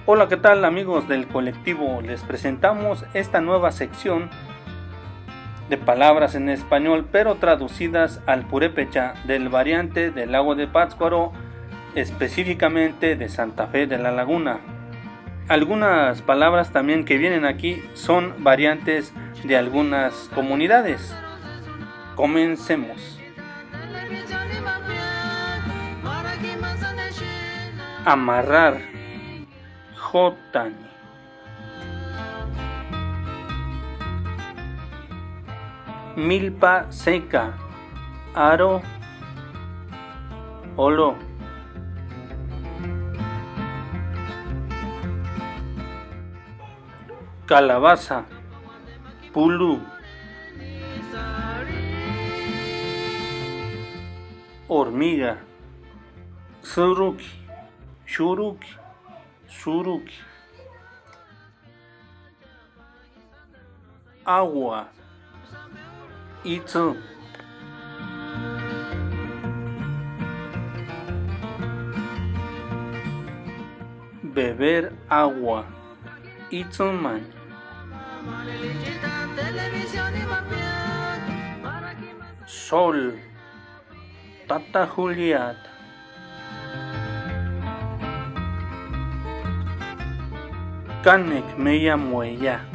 Hola, ¿qué tal amigos del colectivo? Les presentamos esta nueva sección de palabras en español, pero traducidas al purépecha del variante del lago de Pátzcuaro, específicamente de Santa Fe de la Laguna. Algunas palabras también que vienen aquí son variantes de algunas comunidades. Comencemos. Amarrar, jotani. Milpa seca, aro, olo. Calabaza, pulu. Hormiga, suruki, shuruki, suruki. Agua, itsu. Beber agua, itsuman. Sol, tata Juliet. Kanek meya mueya.